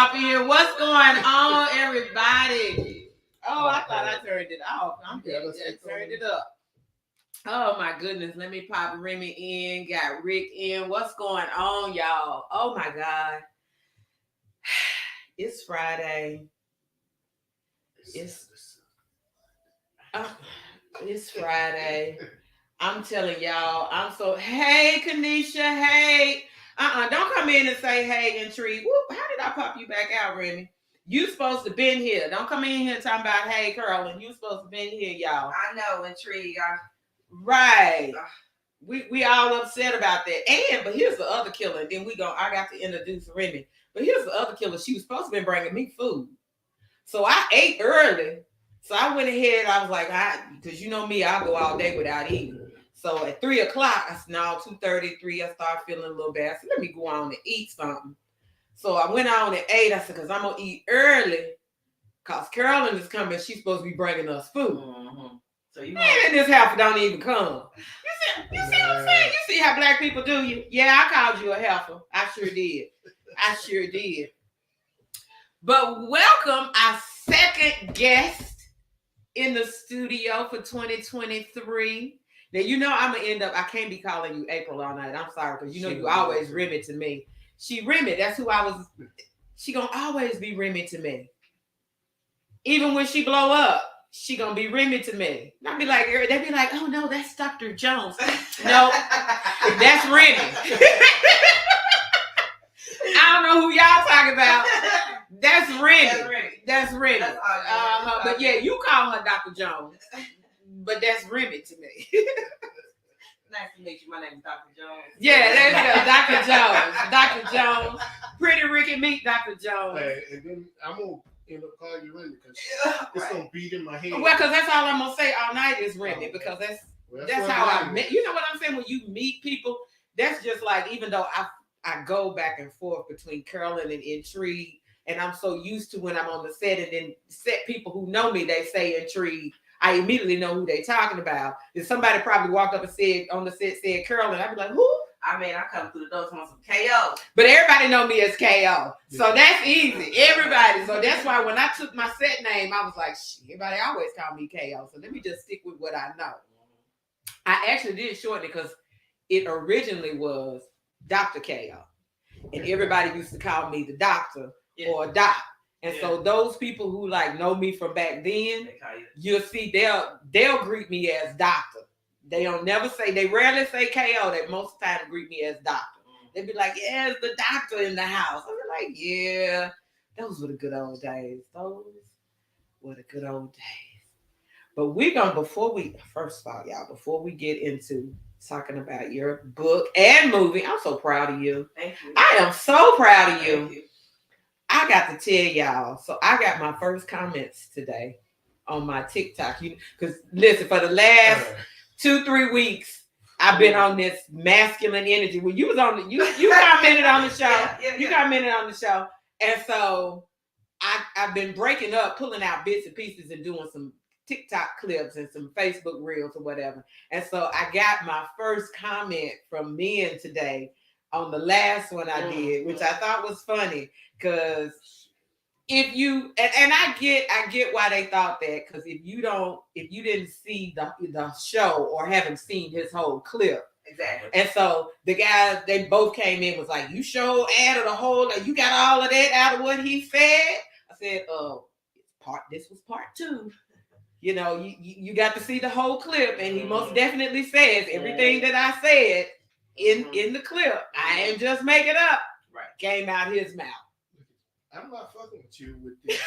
pop in. What's going on, everybody? Oh, I thought I turned it off. I'm just turned it up. Oh my goodness. Let me pop Remy in. Got Rick in. What's going on, y'all? Oh my God. It's Friday. It's Friday. I'm telling y'all, hey Kanisha, hey. Don't come in and say hey and treat. Whoop, how did I pop you back out, Remy? You supposed to been here. Don't come in here talking about hey Carolyn. You supposed to been here, y'all. I know, intrigue. Right. We all upset about that. But here's the other killer. Then I got to introduce Remy. But here's the other killer. She was supposed to be bringing me food. So I ate early. So I went ahead. I was like, because you know me, I'll go all day without eating. So at 3 o'clock, I said, no, 2:33, I started feeling a little bad. So let me go on and eat something. So I went on at 8. I said, because I'm going to eat early. Because Carolyn is coming. She's supposed to be bringing us food. Mm-hmm. So in this house don't even come. You see what I'm saying? You see how black people do you? Yeah, I called you a heifer. I sure did. But welcome our second guest in the studio for 2023. Now, you know I'm going to end up, I can't be calling you April all night. I'm sorry, because you know you always Remy to me. She Remy, that's who I was. She going to always be Remy to me. Even when she blow up, she going to be Remy to me. And I'll be like, they be like, oh no, that's Dr. Jones. No, that's Remy. I don't know who y'all talking about. That's Remy. That's Remy. But yeah, you call her Dr. Jones. But that's Remy to me. Nice to meet you. My name is Dr. Jones. Yeah, there you go. Dr. Jones. Dr. Jones. Pretty Ricky meet Dr. Jones. Hey, and then I'm going to end up calling you Remy because it's going to beat in my head. Well, because that's all I'm going to say all night is Remy because that's how I met. You know what I'm saying? When you meet people, that's just like, even though I go back and forth between Carolyn and Intrigue, and I'm so used to when I'm on the set and then set people who know me, they say Intrigue. I immediately know who they talking about. If somebody probably walked up and said on the set said Carolyn, I'd be like, who? I mean, I come through the door on some KO. But everybody know me as KO. So that's easy. Everybody. So that's why when I took my set name, I was like, everybody always call me KO. So let me just stick with what I know. I actually did shorten it because it originally was Dr. KO. And everybody used to call me the doctor or Doc. And so those people who like know me from back then, you'll see they'll greet me as doctor. They rarely say KO. They most of the time greet me as doctor. They be like, yeah, it's the doctor in the house. I be like, yeah, those were the good old days. Those were the good old days. But we're going before we get into talking about your book and movie, I'm so proud of you. Thank you. I am so proud of you. I got to tell y'all, so I got my first comments today on my TikTok. Because listen, for the last 2-3 weeks, I've been on this masculine energy. When you was on you commented on the show. You commented on the show. And so I've been breaking up, pulling out bits and pieces and doing some TikTok clips and some Facebook reels or whatever. And so I got my first comment from men today on the last one I did, which I thought was funny. Because if you and I get why they thought that, because if you didn't see the show or haven't seen his whole clip. Exactly. And so the guys, they both came in was like, you sure added a whole, you got all of that out of what he said. I said, this was part 2. You know, you got to see the whole clip, and he most definitely says everything that I said in the clip. I ain't just make it up. Right. Came out his mouth. I'm not fucking with you with this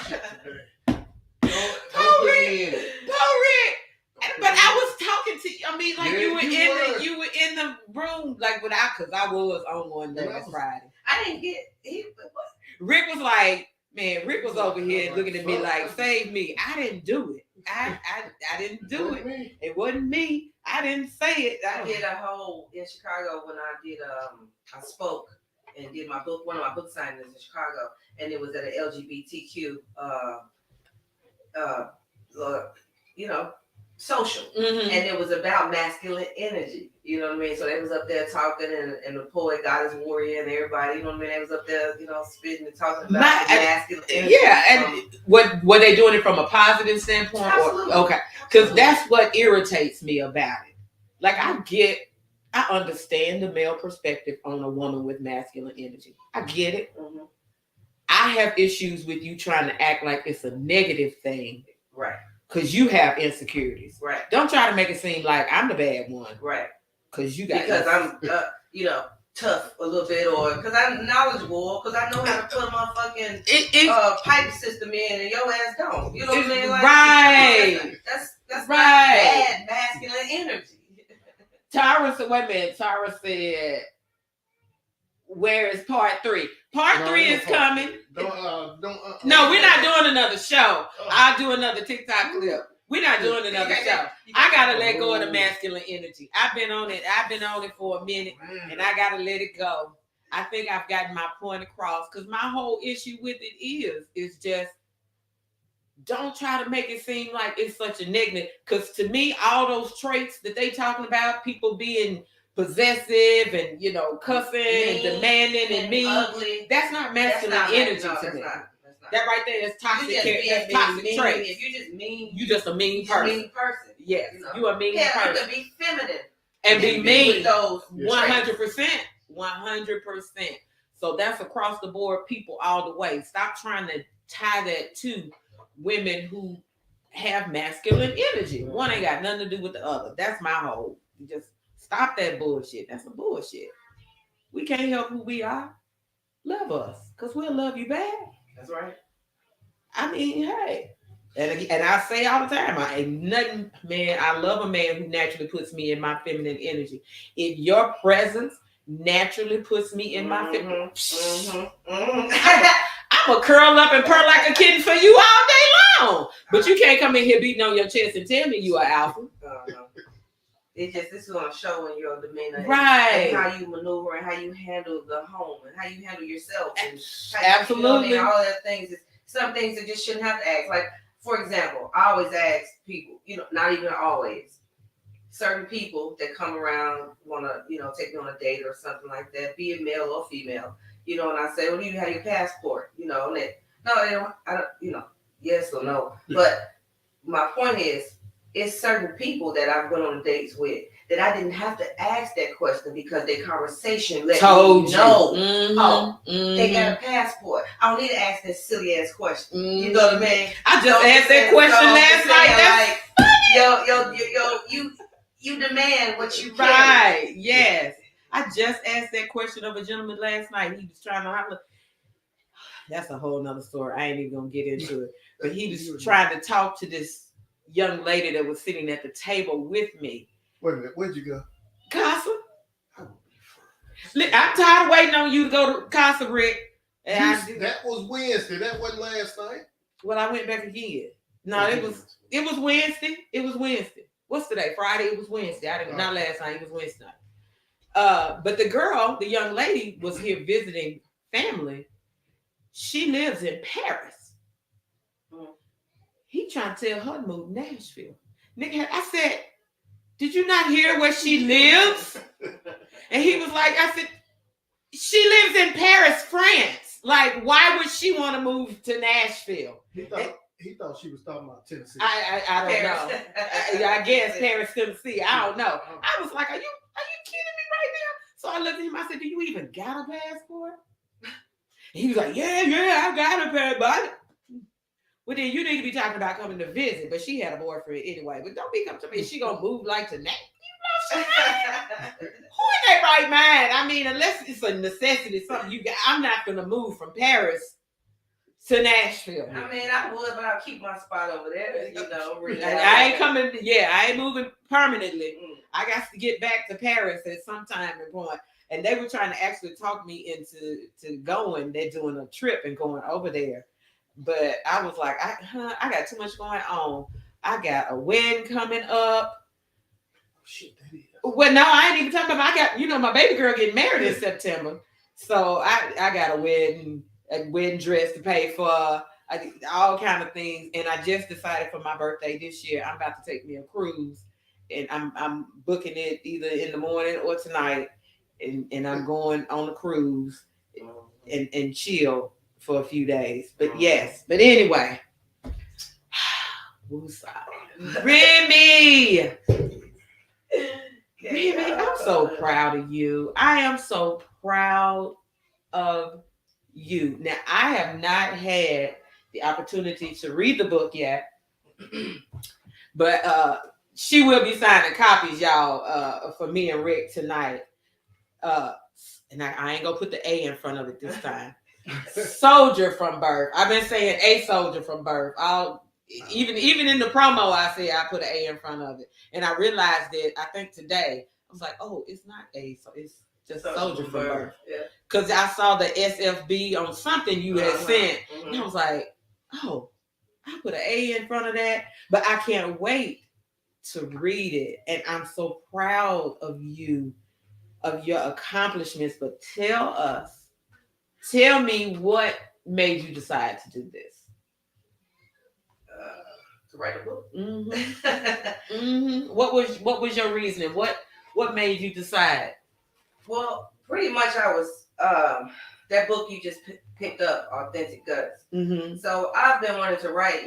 shit today. Don't put me in it. But I was talking to you. I mean, like you were in the room, like because I was on one last Friday. I didn't get Rick was like, man, Rick was over here looking at me like, save me. I didn't do it. I didn't do it. It wasn't me. I didn't say it. I did a whole in Chicago when I did I spoke and did my book, one of my book signings in Chicago, and it was at an LGBTQ social, Mhm. and it was about masculine energy. You know what I mean? So they was up there talking, and the poet, goddess, warrior, and everybody. You know what I mean? They was up there, spitting and talking about the masculine energy. Yeah, and what were they doing it from a positive standpoint? Absolutely. Or, okay, because that's what irritates me about it. Like I understand the male perspective on a woman with masculine energy. I get it. Mm-hmm. I have issues with you trying to act like it's a negative thing. Right. Because you have insecurities. Right. Don't try to make it seem like I'm the bad one. Right. Because you got I'm, tough a little bit, or because I'm knowledgeable, or because I know how to put my fucking pipe system in, and your ass don't. You know what I mean? Like, right. That's right. Not bad masculine energy. Tara said, wait a minute. Tara said, where is part 3? Part 3 is coming. No, we're not doing another show. I'll do another TikTok clip. We're not doing another show. I gotta let go of the masculine energy. I've been on it for a minute, and I gotta let it go. I think I've gotten my point across, because my whole issue with it is just don't try to make it seem like it's such a negative. Because to me, all those traits that they talking about, people being possessive and cussing and demanding and mean, ugly, that's not masculine energy to me. That right there is toxic. Toxic traits. If you're just mean, you just a mean person. Yes, you a mean person. You can be feminine and be mean. With those 100%. 100%. So that's across the board, people all the way. Stop trying to tie that to women who have masculine energy. One ain't got nothing to do with the other. That's my whole. Just stop that bullshit. That's some bullshit. We can't help who we are. Love us, because we'll love you back. That's right. I mean, hey. And I say all the time, I ain't nothing, man. I love a man who naturally puts me in my feminine energy. If your presence naturally puts me in my feminine, I'm going to curl up and purr like a kitten for you all day long. But you can't come in here beating on your chest and tell me you are alpha. This is going to show in your demeanor, right? And how you maneuver and how you handle the home and how you handle yourself. And absolutely, all that things. Some things that just shouldn't have to ask. Like, for example, I always ask people, not even always, certain people that come around want to, take me on a date or something like that, be it male or female, and I say, well, do you have your passport? And no, they don't, I don't, yes or no. But my point is, it's certain people that I've went on dates with that I didn't have to ask that question because their conversation let me know. They got a passport. I don't need to ask that silly ass question. You know what I mean? I just asked that question last night. You demand what you can. Right? Yes. I just asked that question of a gentleman last night. He was trying to holler. That's a whole nother story. I ain't even gonna get into it. But he was trying to talk to this young lady that was sitting at the table with me. Wait a minute, where'd you go? Casa. I'm tired of waiting on you to go to Casa, Rick. That was Wednesday. That wasn't last night. Well, I went back again. No, it was Wednesday. It was Wednesday. What's today? Friday. It was Wednesday. Not last night. It was Wednesday night. But the young lady, was here visiting family. She lives in Paris. He trying to tell her to move to Nashville. Nigga, I said, did you not hear where she lives? And he was like, I said, she lives in Paris, France. Like, why would she want to move to Nashville? He thought she was talking about Tennessee. I don't know. I guess Paris, Tennessee. I don't know. I was like, are you kidding me right now? So I looked at him. I said, do you even got a passport? And he was like, yeah, I got a passport. Well, then you need to be talking about coming to visit. But she had a boyfriend anyway. But don't be coming to me. She gonna move like tonight. Who in their right mind? I mean, unless it's a necessity, something you got. I'm not gonna move from Paris to Nashville. I mean, I would, but I'll keep my spot over there. Really. I ain't coming. Yeah, I ain't moving permanently. I got to get back to Paris at some time and going. And they were trying to actually talk me into going. They're doing a trip and going over there. But I was like, I got too much going on. I got a wedding coming up. Shit, that is. Well, no, I ain't even talking about. I got, my baby girl getting married in September. So I got a wedding dress to pay for. I did all kind of things, and I just decided for my birthday this year I'm about to take me a cruise, and I'm booking it either in the morning or tonight, and I'm going on a cruise and chill for a few days. But yes, but anyway, woosah. Remy, Remy, I'm so proud of you. I am so proud of you. Now, I have not had the opportunity to read the book yet, but she will be signing copies, y'all, for me and Rick tonight. And I ain't gonna put the A in front of it this time. Soldier from birth. I've been saying a soldier from birth. Even in the promo, I said I put an A in front of it, and I realized that I think today I was like, oh, it's not A, so it's just soldier from birth. Yeah. Because I saw the SFB on something you had sent, and I was like, oh, I put an A in front of that, but I can't wait to read it, and I'm so proud of you, of your accomplishments. But tell me what made you decide to do this. To write a book. Mm-hmm. Mm-hmm. What was your reasoning? What made you decide? Well, pretty much I was that book you just picked up, Authentic Guts. Mm-hmm. So I've been wanting to write,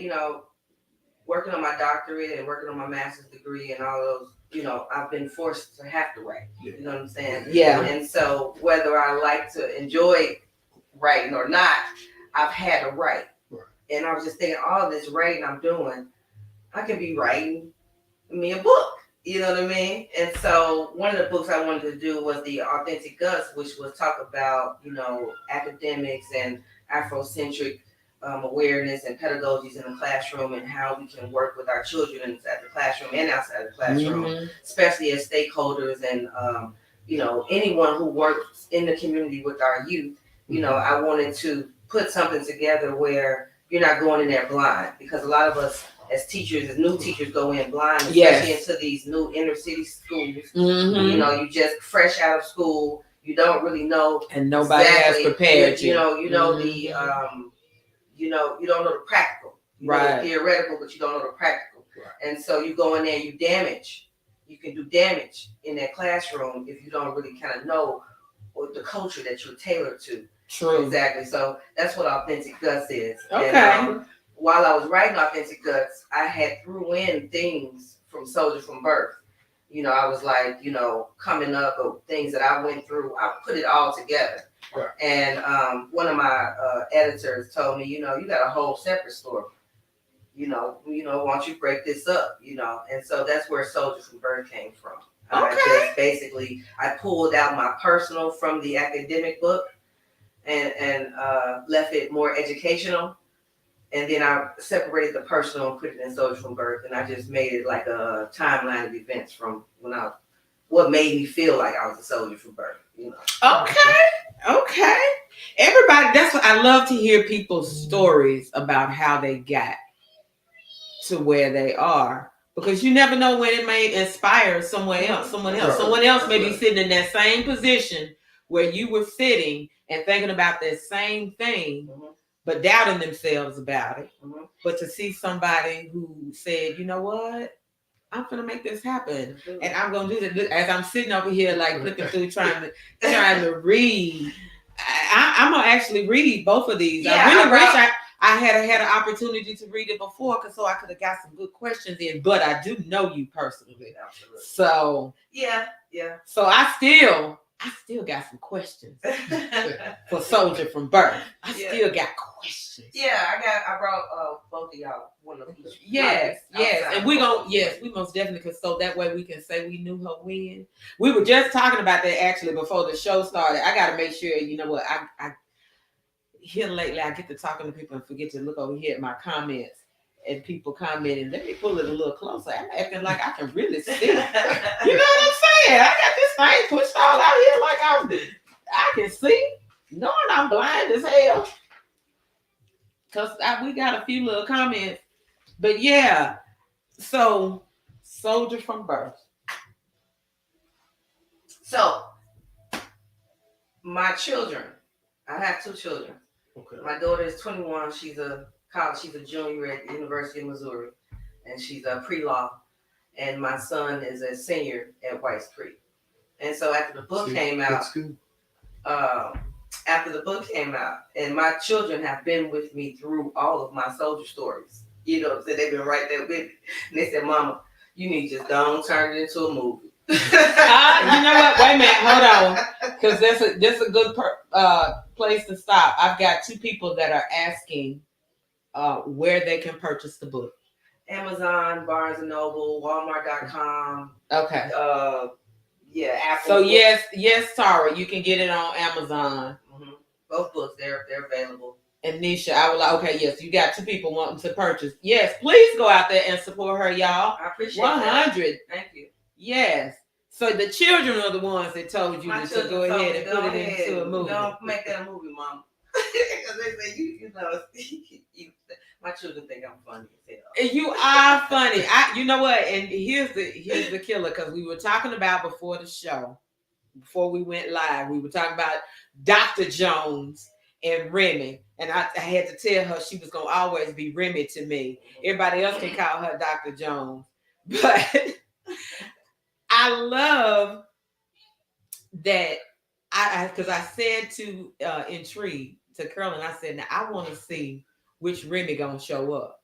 working on my doctorate and working on my master's degree and all those, I've been forced to have to write. You know what I'm saying? Yeah. And so whether I like to enjoy writing or not, I've had to write. Right. And I was just thinking, all this writing I'm doing, I could be writing me a book. You know what I mean? And so one of the books I wanted to do was the Authentic Guts, which was talk about, academics and Afrocentric awareness and pedagogies in the classroom and how we can work with our children inside the classroom and outside the classroom, especially as stakeholders and, anyone who works in the community with our youth. I wanted to put something together where you're not going in there blind, because a lot of us as teachers, as new teachers, go in blind, especially into these new inner city schools. Mm-hmm. You just fresh out of school, you don't really know, and nobody has prepared you. You don't know the practical. You know the theoretical, but you don't know the practical. Right. And so you go in there, you can do damage in that classroom if you don't really kind of know what the culture that you're tailored to. True. Exactly. So that's what Authentic Guts is. Okay. And, while I was writing Authentic Guts, I had threw in things from Soldier from Birth. I was like, coming up of things that I went through, I put it all together. Right. And one of my editors told me, you got a whole separate story. Why don't you break this up? And so that's where Soldier from Birth came from. Okay. I pulled out my personal from the academic book and left it more educational. And then I separated the personal and put it in Soldier from Birth, and I just made it like a timeline of events from what made me feel like I was a soldier from birth. Okay. Everybody, that's what I love to hear people's stories about how they got to where they are, because you never know when it may inspire someone else. Someone else may be sitting in that same position where you were sitting and thinking about that same thing. Mm-hmm. But doubting themselves about it. Mm-hmm. But to see somebody who said, you know what, I'm gonna make this happen, and I'm gonna do this. As I'm sitting over here, like looking through, trying to read. I'm gonna actually read both of these. Yeah, I really wish I had an opportunity to read it before, so I could have got some good questions in. But I do know you personally, so yeah. So I still got some questions for Soldier from Birth. I still got questions. Yeah, I brought both of y'all one of each. Yes. And we most definitely could, so that way we can say we knew her when. We were just talking about that actually before the show started. I gotta make sure, you know what, I here lately I get to talking to people and forget to look over here at my comments. And people commenting, let me pull it a little closer. I'm acting like I can really see. You know what I'm saying? I got this thing pushed all out here like I can see, knowing I'm blind as hell. Because we got a few little comments. But yeah, so Soldier from Birth. So, my children, I have two children. Okay. My daughter is 21. She's a college. She's a junior at the University of Missouri, and she's a pre-law. And my son is a senior at White's Creek. And so after the book came out, and my children have been with me through all of my soldier stories. You know, so they've been right there with me. And they said, "Mama, you need to just don't turn it into a movie." You know what? Wait a minute. Hold on. Because that's a good place to stop. I've got two people that are asking where they can purchase the book. Amazon, Barnes & Noble, Walmart.com. Okay. Yeah, Apple. So yes, Tara, you can get it on Amazon. Mm-hmm. Both books, they're available. And Nisha, I would like, okay, yes, you got two people wanting to purchase. Yes, please go out there and support her, y'all. I appreciate 100. That. Thank you. Yes. So the children are the ones that told you to go ahead and put it into a movie. Don't make that a movie, Mom. Because they say you know, my children think I'm funny as hell. You are funny. You know what? And here's the killer, because we were talking about before the show, before we went live, we were talking about Dr. Jones and Remy, and I had to tell her she was gonna always be Remy to me. Everybody else can call her Dr. Jones, but I love that. Because I said to Intrigue to Curlin, I said, now I want to see which Remy gonna show up,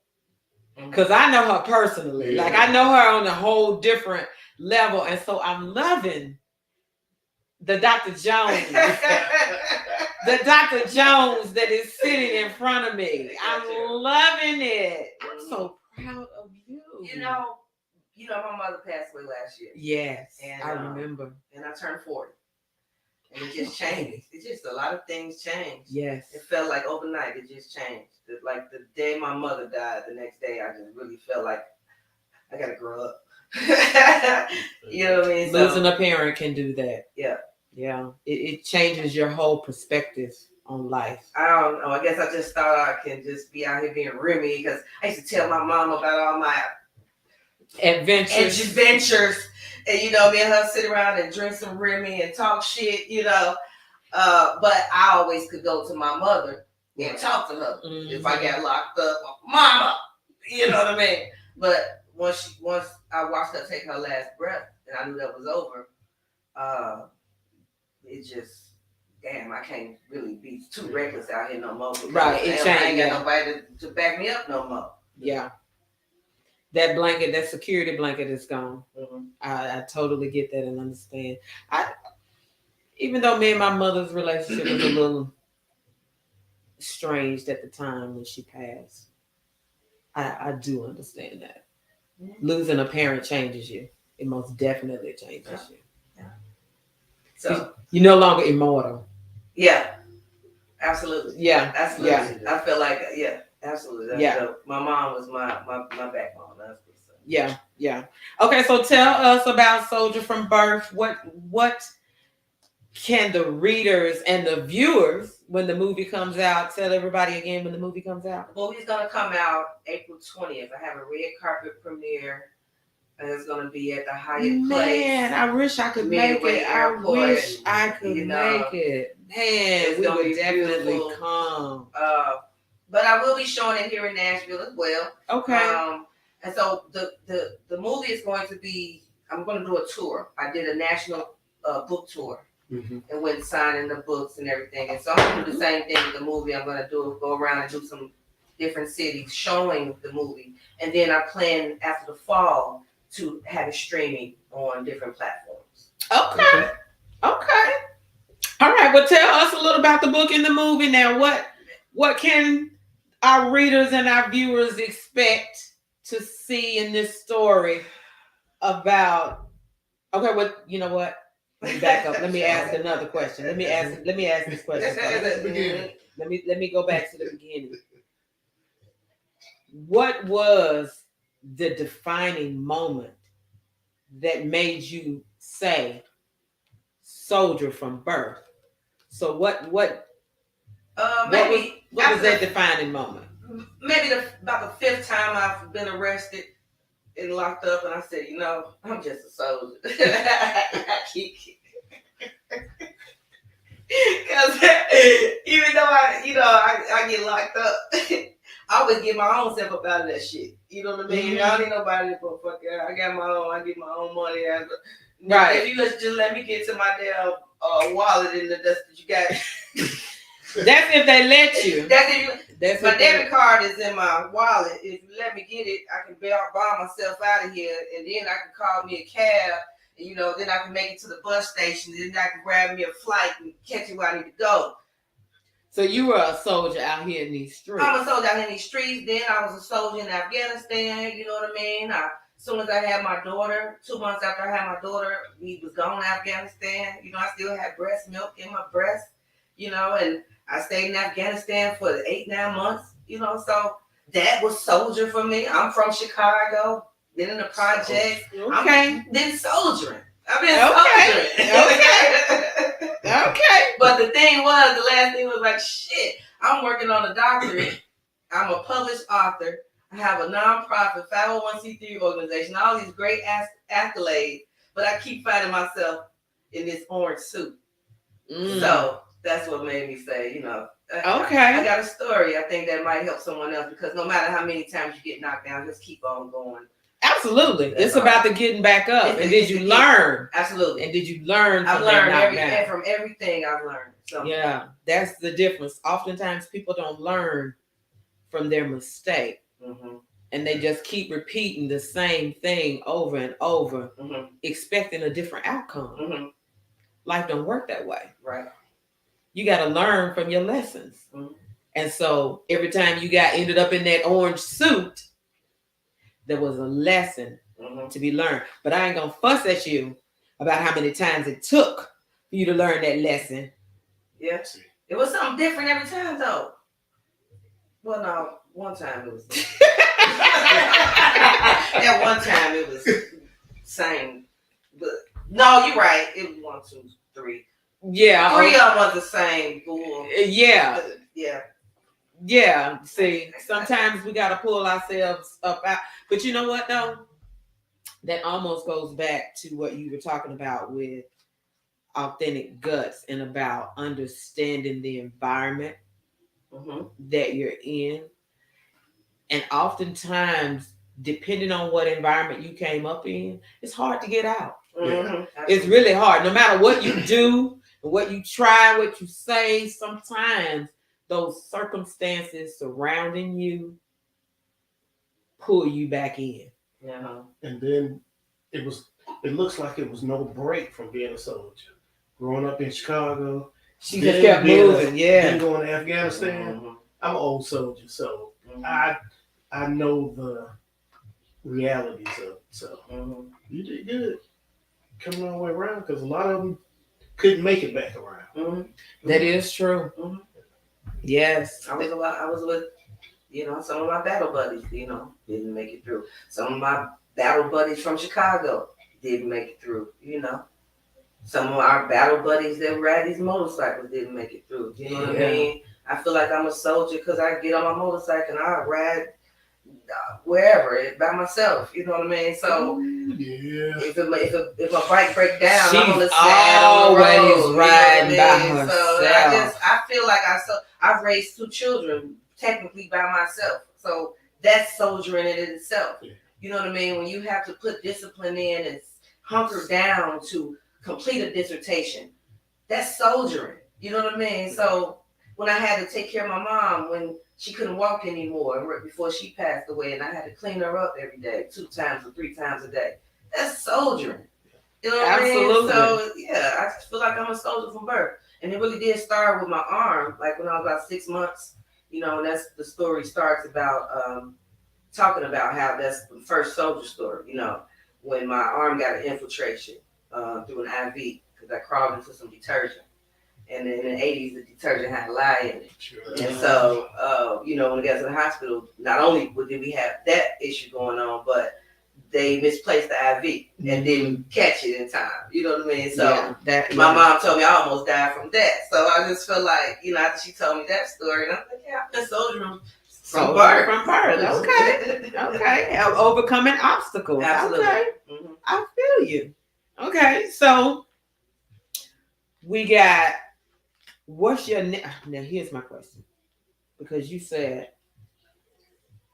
because I know her personally. Like I know her on a whole different level, and so I'm loving the Dr. Jones. The Dr. Jones that is sitting in front of me. I'm loving it. I'm so proud of you. You know, my mother passed away last year. Yes, and I remember. And I turned 40. And it just changed. It's just a lot of things changed. Yes. It felt like overnight it just changed. Like the day my mother died, the next day I just really felt like I gotta grow up. You know what I mean? Losing a parent can do that. Yeah. Yeah. It changes your whole perspective on life. I don't know. I guess I just thought I can just be out here being Remy, because I used to tell my mom about all my adventures. And me and her sit around and drink some Remy and talk shit, but I always could go to my mother and talk to her if I got locked up. Mama, you know what I mean? But once I watched her take her last breath and I knew that was over, it just, damn, I can't really be too reckless out here no more. Right, I ain't got nobody to back me up no more. Yeah. That blanket, that security blanket is gone. Mm-hmm. I totally get that and understand. Even though me and my mother's relationship was a little strange at the time when she passed, I do understand that. Mm-hmm. Losing a parent changes you. It most definitely changes you. Yeah. So you're no longer immortal. Yeah, absolutely. Yeah, absolutely. Yeah. I feel like absolutely. Yeah. My mom was my backbone. Yeah. Okay, so tell us about Soldier from Birth. What can the readers and the viewers, when the movie comes out, tell everybody again when the movie comes out? The movie's gonna come out April 20th. I have a red carpet premiere. And it's gonna be at the Hyatt Place. Man, I wish I could make it. I wish I could make it. Man, we would definitely come. But I will be showing it here in Nashville as well. Okay. And so the movie is going to be, I'm going to do a tour. I did a national book tour and went signing the books and everything. And so I'm going to do the same thing with the movie. I'm going to go around and do some different cities showing the movie. And then I plan after the fall to have it streaming on different platforms. Okay. All right. Well, tell us a little about the book and the movie now. What can our readers and our viewers expect to see in this story about? Okay, well, you know what? Let me back up. Let me ask another question. Let me ask this question first. Let me go back to the beginning. What was the defining moment that made you say Soldier from Birth? So what was that defining moment? Maybe about the 5th time I've been arrested and locked up, and I said, I'm just a soldier. Because even though I get locked up, I always get my own self up out of that shit. You know what I mean? I don't need nobody to fuck it. I got my own. I get my own money. Right. If you just let me get to my damn wallet and the dust that you got. That's if they let you. That's my debit card is in my wallet. If you let me get it, I can buy myself out of here, and then I can call me a cab. And, you know, then I can make it to the bus station. And then I can grab me a flight and catch it where I need to go. So you were a soldier out here in these streets. I'm a soldier out here in these streets. Then I was a soldier in Afghanistan. You know what I mean? As soon as I had my daughter, 2 months after I had my daughter, we was gone to Afghanistan. You know, I still had breast milk in my breast. You know, and I stayed in Afghanistan for 8-9 months. You know, so that was soldier for me. I'm from Chicago. Been in the projects. Okay. Then soldiering. I've been soldiering. Okay. But the thing was, the last thing was like, shit, I'm working on a doctorate. I'm a published author. I have a nonprofit 501c3 organization, all these great accolades, but I keep finding myself in this orange suit. So that's what made me say, you know, I got a story I think that might help someone else, because no matter how many times you get knocked down, just keep on going. Absolutely. It's about the getting back up. And did you learn? Absolutely. And did you learn? I've learned from everything I've learned. So yeah, that's the difference. Oftentimes people don't learn from their mistake. And they just keep repeating the same thing over and over, expecting a different outcome. Life don't work that way. Right. You got to learn from your lessons. And so every time you ended up in that orange suit, there was a lesson to be learned. But I ain't going to fuss at you about how many times it took for you to learn that lesson. Yeah. It was something different every time, though. Well, no, one time it was. That one time it was same. But no, you're right. It was 1, 2, 3. Yeah. 3 of them was the same. Bull. Yeah. Yeah. Yeah. See, sometimes we got to pull ourselves up out. But you know what, though? That almost goes back to what you were talking about with authentic guts and about understanding the environment that you're in. And oftentimes, depending on what environment you came up in, it's hard to get out. It's really hard. No matter what you do, what you try, what you say, sometimes those circumstances surrounding you pull you back in. And then it looks like it was no break from being a soldier. Growing up in Chicago. She just kept moving, Then going to Afghanistan. I'm an old soldier, so I know the realities of it. So you did good coming all the way around, because a lot of them couldn't make it back around. That is true. Yes. I was with, you know, some of my battle buddies, you know, didn't make it through. Some of my battle buddies from Chicago didn't make it through, you know. Some of our battle buddies that ride these motorcycles didn't make it through. You know what I mean? I feel like I'm a soldier because I get on my motorcycle and I ride wherever by myself. You know what I mean? So if my bike break down, I'm on the saddle. Always riding by herself. So I feel like I've raised 2 children technically by myself. So that's soldiering in itself. You know what I mean? When you have to put discipline in and hunker down to complete a dissertation, that's soldiering. You know what I mean? So when I had to take care of my mom when she couldn't walk anymore before she passed away, and I had to clean her up every day, 2 times or 3 times a day, that's soldiering. You know what I mean? So yeah, I feel like I'm a soldier from birth. And it really did start with my arm, like when I was about 6 months, you know, and that's the story starts about talking about how that's the first soldier story, you know, when my arm got an infiltration through an IV because I crawled into some detergent. And in the 80s, the detergent had lye in it. And so, you know, when we got to the hospital, not only did we have that issue going on, but they misplaced the IV and didn't catch it in time. You know what I mean? So my mom told me I almost died from that. So I just feel like, you know, after she told me that story, and I'm like, yeah, I've been soldiering from birth. Okay. Overcoming obstacles. Absolutely. Okay. I feel you. Okay. So we got, what's your now here's my question, because you said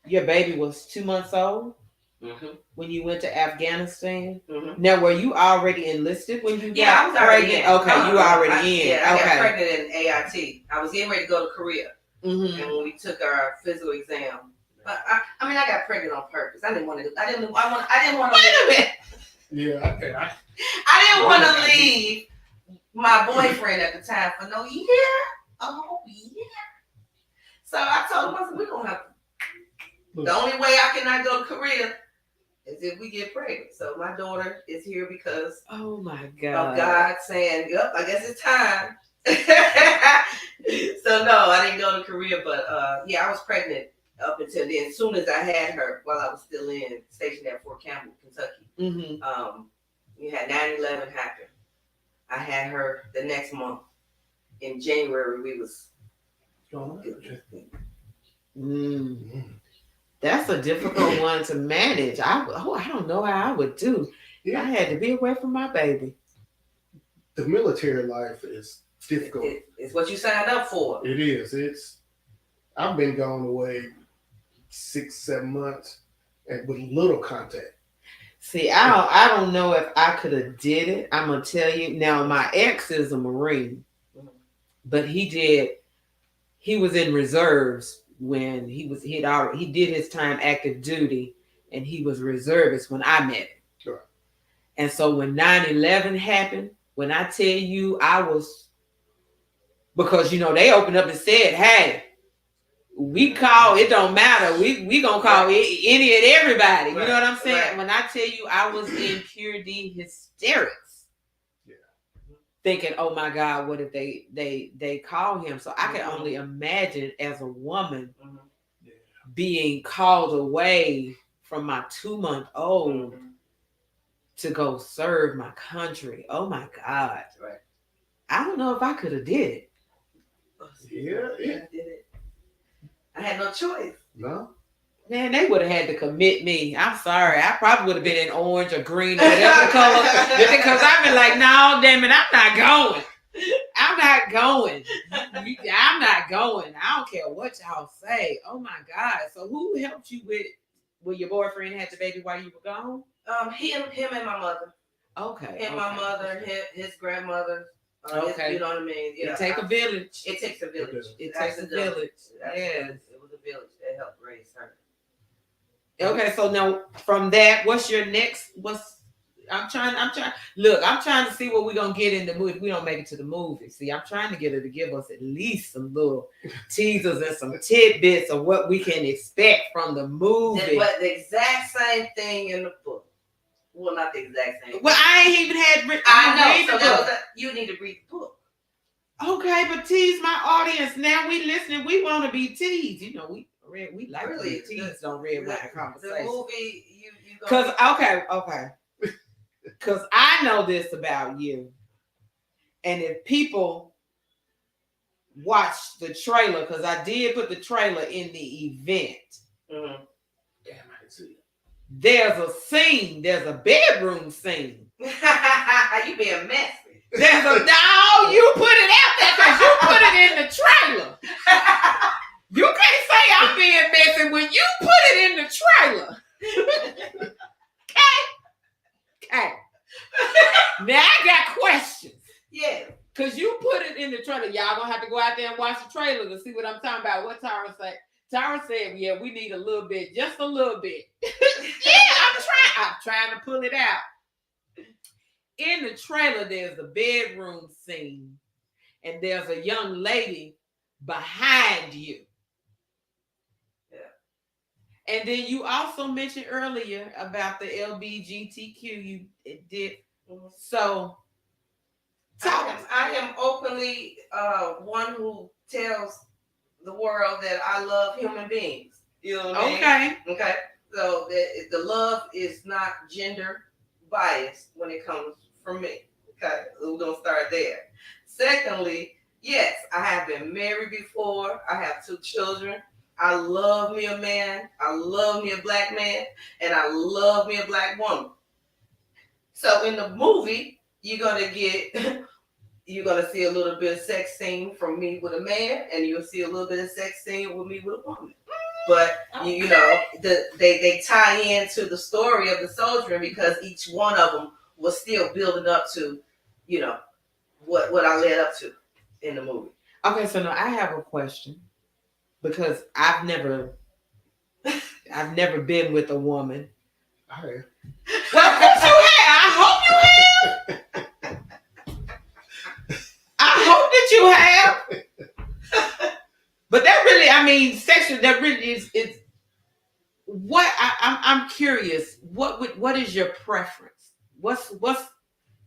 your baby was 2 months old Mm-hmm. when you went to Afghanistan. Mm-hmm. Now, were you already enlisted when you Yeah, I got was already pregnant? in. Okay, you already in. Yeah, I got Okay. pregnant in AIT. I was getting ready to go to Korea, Mm-hmm. and when we took our physical exam, I mean, I got pregnant on purpose. I didn't want to. I didn't want to. Wait a minute. Yeah, I didn't want to leave my boyfriend at the time for no year. Oh yeah. So I told him, I said, we're gonna have to. The only way I cannot go to Korea is if we get pregnant. So my daughter is here because Oh my of God. God saying, "Yep, I guess it's time." So no, I didn't go to Korea, but yeah, I was pregnant up until then. As soon as I had her, while I was still stationed at Fort Campbell, Kentucky, Mm-hmm. we had 9/11 happen. I had her the next month. In January, we was. That's a difficult one to manage. I don't know how I would do. Yeah. I had to be away from my baby. The military life is difficult. It's what you signed up for. It is. I've been gone away 6-7 months and with little contact. See, I don't know if I could have did it. I'm gonna tell you now. My ex is a Marine, but he was in reserves when he did his time active duty, and he was reservist when I met him. Sure. And so when 9/11 happened, when I tell you I was, because they opened up and said, "Hey, we call, it don't matter. We gonna call any and everybody." You know what I'm saying? Right. When I tell you I was in pure D hysterics. Yeah. Thinking, oh my God, what if they call him? So I can only imagine as a woman being called away from my 2-month-old to go serve my country. Oh my God. Right. I don't know if I could have did it. Yeah. I did it. I had no choice. No. Man, they would have had to commit me. I'm sorry. I probably would have been in orange or green or whatever color. Because I've been like, no, damn it, I'm not going. I'm not going. I'm not going. I don't care what y'all say. Oh my God. So who helped you with your boyfriend had the baby while you were gone? Him and my mother. Okay. My mother, his grandmother. Okay. You know what I mean? Yeah. It takes a village. It takes a village. It takes a village. Yes. It was a village that helped raise her. Okay, so now from that, what's your next? I'm trying to see what we're gonna get in the movie. If we don't make it to the movie. See, I'm trying to get her to give us at least some little teasers and some tidbits of what we can expect from the movie. But the exact same thing in the book. Well, not the exact same. Well, I ain't even had. I know. So you need to read the book. Okay, but tease my audience. Now we listening. We want to be teased. We like really to be teased on red wine conversation. The movie, you because okay. Because I know this about you, and if people watch the trailer, because I did put the trailer in the event. Mm-hmm. Damn, I didn't see it. There's a scene. There's a bedroom scene. You being messy. No, you put it out there because you put it in the trailer. You can't say I'm being messy when you put it in the trailer. Okay. Now I got questions. Yeah. Because you put it in the trailer. Y'all gonna have to go out there and watch the trailer to see what I'm talking about. What Tara said. Tara said, yeah, we need a little bit, just a little bit. Yeah, I'm trying to pull it out. In the trailer, there's a bedroom scene, and there's a young lady behind you. Yeah. And then you also mentioned earlier about the LGBTQ. You did. So, I am openly one who tells the world that I love human beings. You know what I mean? Okay. So the love is not gender biased when it comes from me. Okay, we're gonna start there. Secondly, yes, I have been married before. I have 2 children. I love me a man. I love me a black man, and I love me a black woman. So in the movie, you're gonna see a little bit of sex scene from me with a man, and you'll see a little bit of sex scene with me with a woman. But you know, they tie into the story of the soldier because each one of them was still building up to, you know, what I led up to in the movie. Okay, so now I have a question because I've never been with a woman. I have. Well, of course you have. I hope you have. I hope that you have. But that really, I mean, sexual. That really is. What I'm curious. What is your preference? What's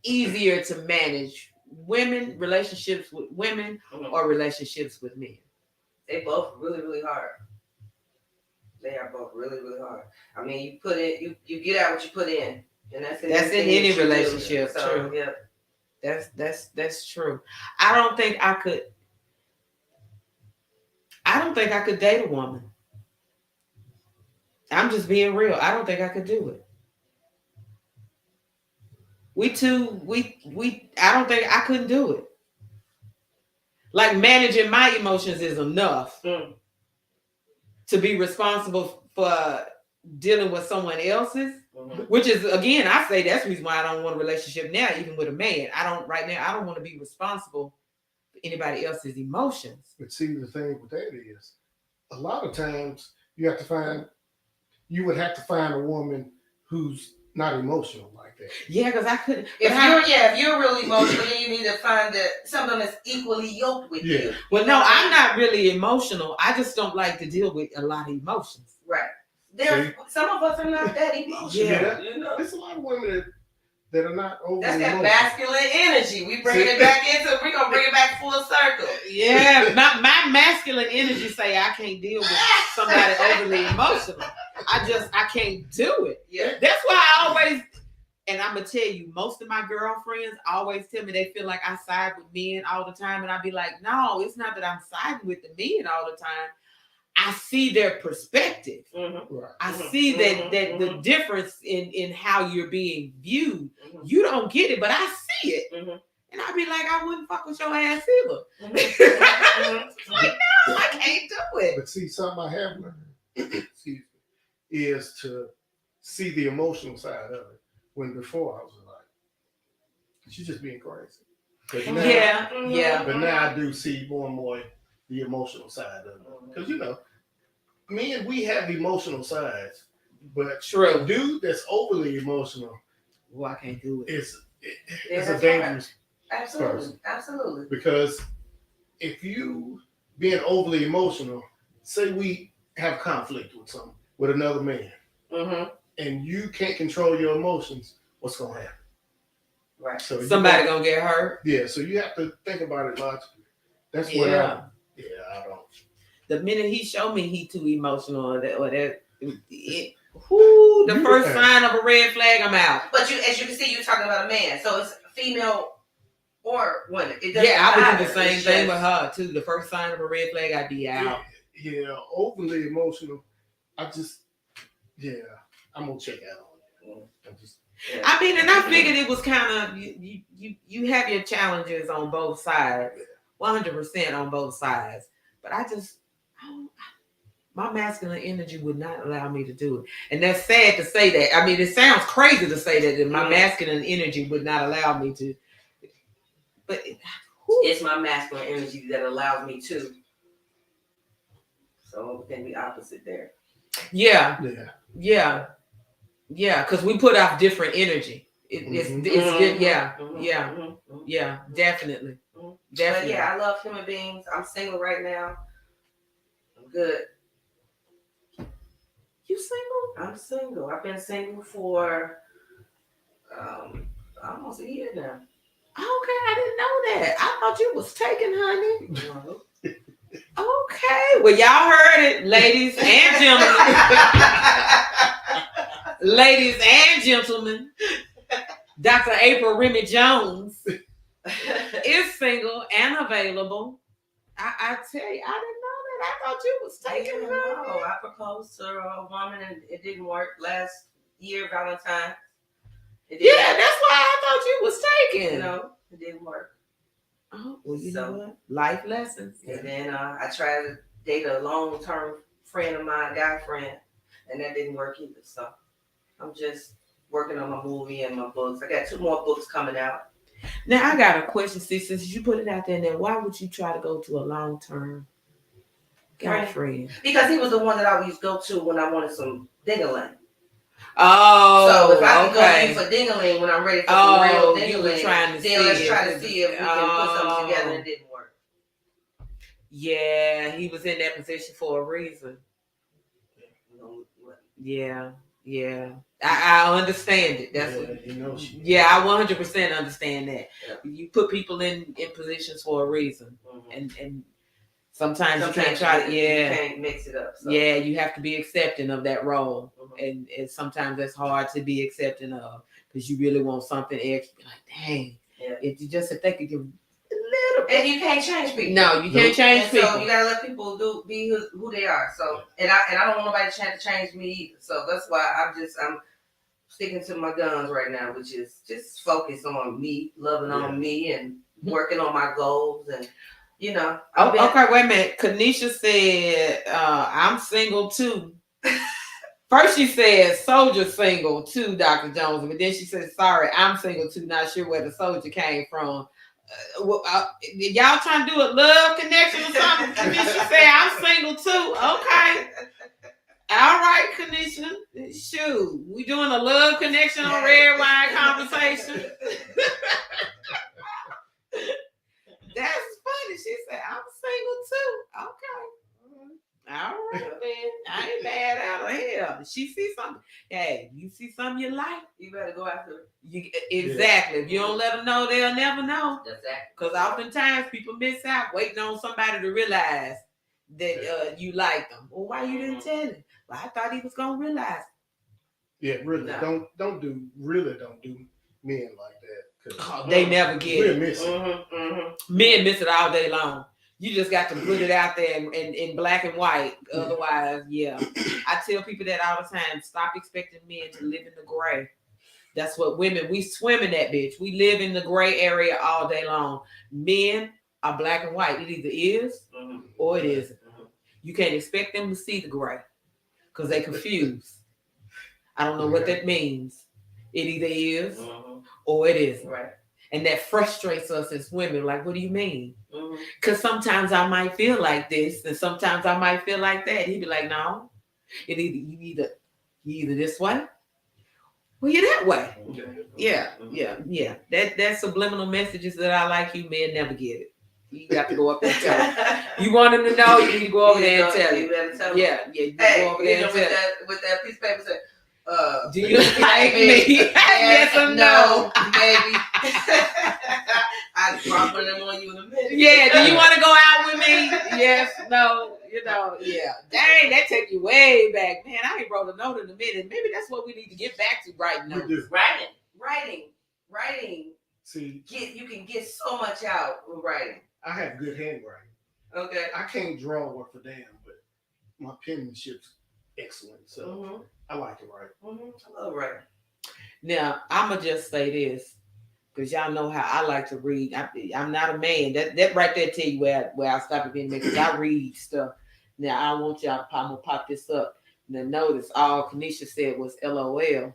easier to manage? Relationships with women, or relationships with men? They both really, really hard. They are both really, really hard. I mean, you put in, you get out what you put in, and that's in any relationship. So, true. Yeah. That's true. I don't think I could date a woman. I'm just being real. I don't think I could do it. I don't think I couldn't do it. Like managing my emotions is enough to be responsible for dealing with someone else's, which is, again, I say that's the reason why I don't want a relationship now, even with a man. I don't want to be responsible for anybody else's emotions. But see, the thing with that is, a lot of times you would have to find a woman who's not emotional like that. Yeah, because I couldn't. If you're really emotional, then you need to find someone that's equally yoked with you. Well, no, I'm not really emotional. I just don't like to deal with a lot of emotions. Right. Some of us are not that emotional. Yeah, you know? There's a lot of women that are not overly That's that emotional. masculine energy. We're gonna bring it back full circle. Yeah, my masculine energy say I can't deal with somebody overly emotional. I can't do it. Yeah. That's why I always, and I'm gonna tell you, most of my girlfriends always tell me they feel like I side with men all the time, and I be like, no, it's not that I'm siding with the men all the time. I see their perspective. Right. I see that the difference in how you're being viewed. You don't get it, but I see it. And I be like, I wouldn't fuck with your ass either. Like, no, I can't do it. But see, something I have learned is to see the emotional side of it. When before I was like, she's just being crazy. But now I do see more and more the emotional side of it. Because, you know, men, we have emotional sides. But a dude that's overly emotional, well, I can't do it. It's a dangerous person. Absolutely. Because if you being overly emotional, say we have conflict with another man, and you can't control your emotions, what's going to happen? Right. So somebody going to get hurt. Yeah, so you have to think about it logically. That's what I don't. The minute he showed me he too emotional the first sign of a red flag, I'm out. But as you can see, you're talking about a man, so it's female or women. I would do the same thing with her too. The first sign of a red flag, I'd be out. Yeah, overly emotional. I'm gonna check out on it. I mean, and I figured it was kind of you have your challenges on both sides, 100% on both sides. But my masculine energy would not allow me to do it. And that's sad to say that. I mean, it sounds crazy to say that my masculine energy would not allow me to. But it's my masculine energy that allows me to. So it can be opposite there. Yeah. Because we put out different energy. It's good. Yeah, definitely. But yeah, I love human beings. I'm single right now. I'm good. You single? I'm single. I've been single for almost a year now. Okay, I didn't know that. I thought you was taken, honey. No. Okay, well, y'all heard it, ladies and gentlemen. Ladies and gentlemen, Dr. April Remy Jones is single and available. I tell you, I didn't know that. I thought you was taken. No, I proposed to a woman and it didn't work last year, Valentine's. That's why I thought you was taken. No, it didn't work. Oh, well, you know what? Life lessons. And then I tried to date a long-term friend of mine, guy friend, and that didn't work either. So I'm just working on my movie and my books. I got 2 more books coming out. Now I got a question. See, since you put it out there, then why would you try to go to a long-term guy friend? Because he was the one that I used to go to when I wanted some ding-a-ling. Oh, so if I can okay. go in for ding-a-ling when I'm ready for some real you were ding-a-ling, trying to then let's try to see if we can put something together, and it didn't work. Yeah, he was in that position for a reason. Yeah. I understand it. That's I 100% understand that. Yeah. You put people in positions for a reason, and sometimes you can't try to. You can't mix it up. So. Yeah, you have to be accepting of that role, and sometimes that's hard to be accepting of because you really want something extra. Like, dang, if they could give. And you can't change people. No, you can't change people. So you gotta let people be who they are. So and I don't want nobody trying to change me either. So that's why I'm sticking to my guns right now, which is just focus on me, loving on me, and working on my goals. And okay, wait a minute. Kanisha said, "I'm single too." First she said, "Soldier single too, Dr. Jones," but then she said, "Sorry, I'm single too. Not sure where the soldier came from." Y'all trying to do a love connection or something? Kanisha said, "I'm single too." Okay. All right, Kanisha. Shoot. We doing a love connection on Red Wine Conversation. That's funny. She said, "I'm single too." Okay. All right, man. I ain't bad out of hell. She see something. Hey, you see something you like, you better go after it. Exactly. If you don't let them know, they'll never know. Exactly. Because oftentimes people miss out waiting on somebody to realize that you like them. Well, why you didn't tell him? Well, I thought he was gonna realize. Yeah, really. No. Don't do men like that. They never get we're it. Missing. Men miss it all day long. You just got to put it out there in black and white. Otherwise, I tell people that all the time. Stop expecting men to live in the gray. That's what we swim in that bitch. We live in the gray area all day long. Men are black and white. It either is or it isn't. You can't expect them to see the gray because they confused. I don't know what that means. It either is or it isn't. Right. And that frustrates us as women. Like, what do you mean? Because sometimes I might feel like this, and sometimes I might feel like that. He'd be like, "No, you either this way, or you're that way." Yeah. That's subliminal messages that I like you men never get it. You got to go up there and tell them. You want them to know, you need to go over there and tell them. You better tell them. Yeah. You go over there and tell them. With that piece of paper, say, do you like me? Yes or no? Maybe. I'll drop one of them on you in a minute. Yeah, do you want to go out with me? Yes, no, yeah. Dang, that take you way back. Man, I ain't wrote a note in a minute. Maybe that's what we need to get back to right now. Writing. See, you can get so much out with writing. I have good handwriting. Okay. I can't draw worth a damn, but my penmanship's excellent. So I like to write. I love writing. Now, I'ma just say this, because y'all know how I like to read. I'm not a man. That right there tell you where I stop at being man, because I read stuff. Now, I want y'all to I'm gonna pop this up. Now, notice all Kanisha said was LOL.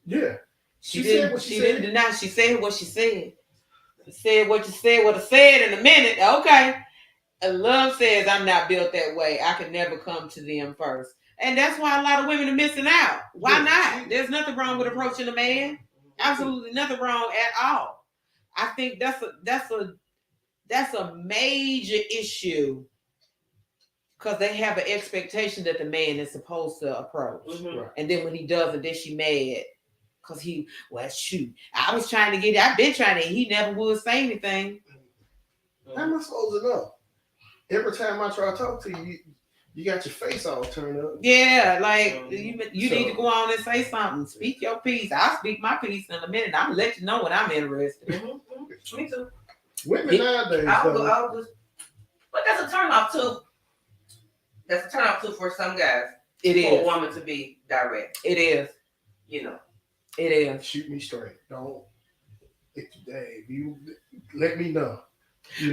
Yeah. She didn't deny. She said what she said. She said what you said, what I said in a minute. Okay. Love says, "I'm not built that way. I could never come to them first." And that's why a lot of women are missing out. Why not? There's nothing wrong with approaching a man. Absolutely nothing wrong at all. I think that's a major issue, because they have an expectation that the man is supposed to approach. Right. And then when he doesn't, then she mad. Because shoot, I was trying to get it. I've been trying to, he never would say anything. How am I supposed to know? Every time I try to talk to you, you got your face all turned up. Yeah, like you need to go on and say something. Speak your piece. I'll speak my piece in a minute. I'm gonna let you know when I'm interested. Me too. Women nowadays, but that's a turn off too. That's a turn off too for some guys. It is for a woman to be direct. It is. It is. Shoot me straight. Don't. If you let me know.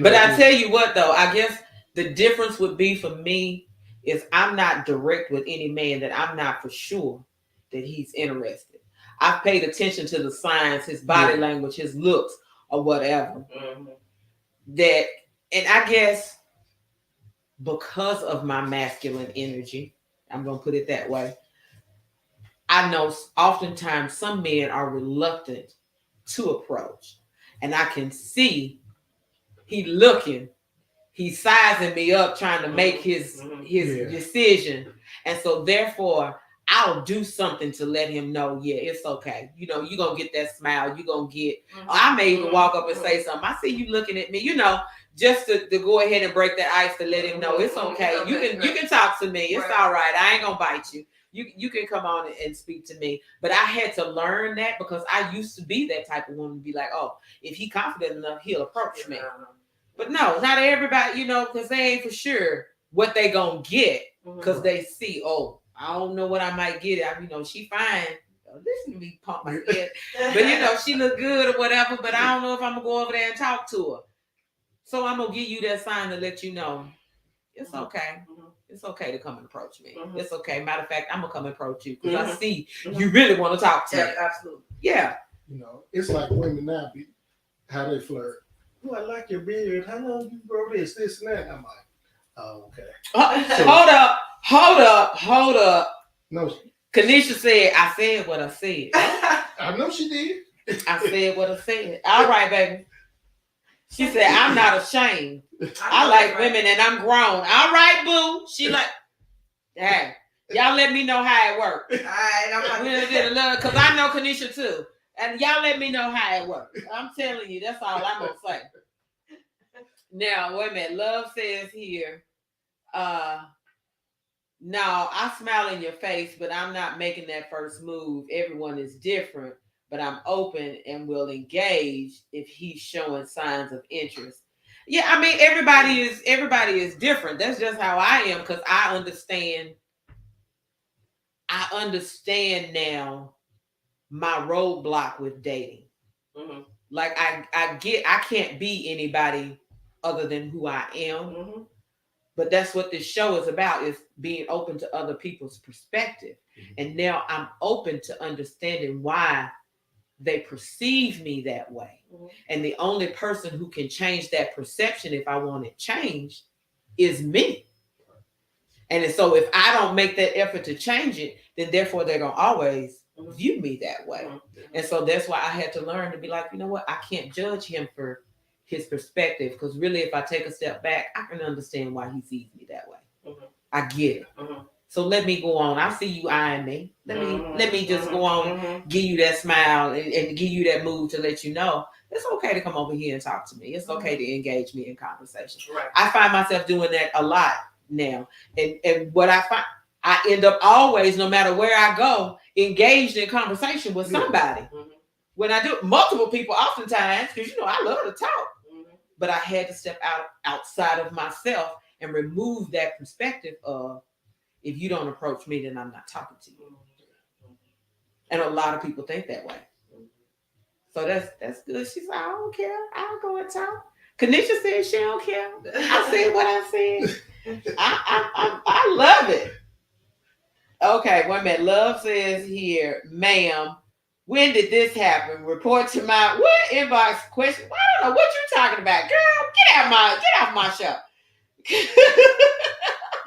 But I tell you what, though, I guess the difference would be for me is I'm not direct with any man that I'm not for sure that he's interested. I've paid attention to the signs, his body language, his looks, or whatever. That, and I guess because of my masculine energy, I'm going to put it that way, I know oftentimes some men are reluctant to approach. And I can see he looking, he's sizing me up, trying to make his decision. And so therefore, I'll do something to let him know, yeah, it's okay. You know, you're going to get that smile. You're going to get, I may even walk up and say something. I see you looking at me, you know, just to go ahead and break that ice to let him know it's okay. You can talk to me. It's all right. I ain't going to bite you. You can come on and speak to me. But I had to learn that because I used to be that type of woman to be like, oh, if he confident enough, he'll approach me. But no, not everybody, you know, because they ain't for sure what they gonna get because they see, oh, I don't know what I might get. You know, she fine. Listen to me pump my head. But, you know, she look good or whatever, but I don't know if I'm going to go over there and talk to her. So I'm going to give you that sign to let you know it's okay. It's okay to come and approach me. It's okay. Matter of fact, I'm going to come and approach you because I see you really want to talk to me. Absolutely. Yeah. You know, it's like women now, how they flirt. Oh, I like your beard. How long you grow this, and that? I'm like, oh, okay. Hold up. No. Kanisha said, I said what I said. I know she did. I said what I said. All right, baby. She said, I'm not ashamed. I like women and I'm grown. All right, boo. She like, hey, y'all let me know how it works. All right, we did a little, because I know Kanisha too. And y'all let me know how it works. I'm telling you, that's all I'm going to say. Now, wait a minute. Love says here, no, I smile in your face, but I'm not making that first move. Everyone is different, but I'm open and will engage if he's showing signs of interest. Yeah, I mean, everybody is different. That's just how I am because I understand now my roadblock with dating. Like I can't be anybody other than who I am. But that's what this show is about, is being open to other people's perspective. And now I'm open to understanding why they perceive me that way. And the only person who can change that perception if I want it changed is me. And so if I don't make that effort to change it, then therefore they're going to always view me that way. And so that's why I had to learn to be like, you know what? I can't judge him for his perspective, because really if I take a step back, I can understand why he sees me that way. I get it. So let me go on. I see you eyeing me. Let me just go on, give you that smile and give you that mood to let you know it's okay to come over here and talk to me. It's okay to engage me in conversation. I find myself doing that a lot now. And what I find, I end up always, no matter where I go, engaged in conversation with somebody. When I do, multiple people oftentimes, because, you know, I love to talk. But I had to step outside of myself and remove that perspective of, if you don't approach me, then I'm not talking to you. And a lot of people think that way. So that's good. She said, I don't care. I'll go and talk. Kanisha said she don't care. I said what I said. I love it. Okay, wait a minute. Love says here, ma'am, when did this happen? Report to my inbox question. I don't know what you're talking about, girl. Get out my show.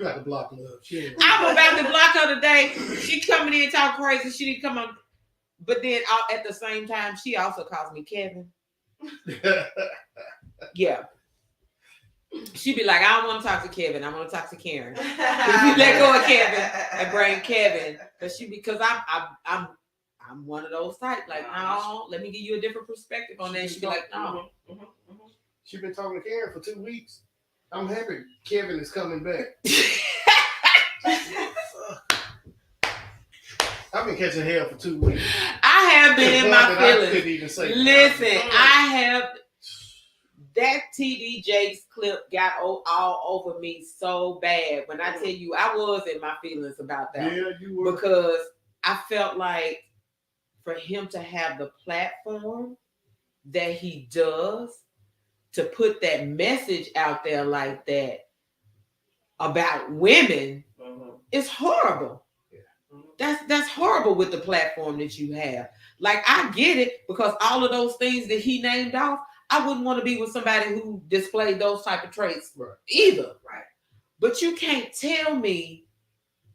You got to block Love. I'm about to block her today. She coming in talking crazy. She didn't come on, but then at the same time, she also calls me Kevin. Yeah. She'd be like, I don't want to talk to Kevin. I want to talk to Karen. If you let go of Kevin and bring Kevin, because I'm one of those types. Like, no, let me give you a different perspective on that. She'd be like, no. She's been talking to Karen for 2 weeks. I'm happy Kevin is coming back. I've been catching hell for 2 weeks. I have been in my feelings. Listen, I have. That TD Jakes clip got all over me so bad. When I tell you, I was in my feelings about that. Yeah, you were. Because I felt like for him to have the platform that he does, to put that message out there like that, about women is horrible. That's horrible with the platform that you have. Like, I get it, because all of those things that he named off, I wouldn't want to be with somebody who displayed those type of traits either. Right. But you can't tell me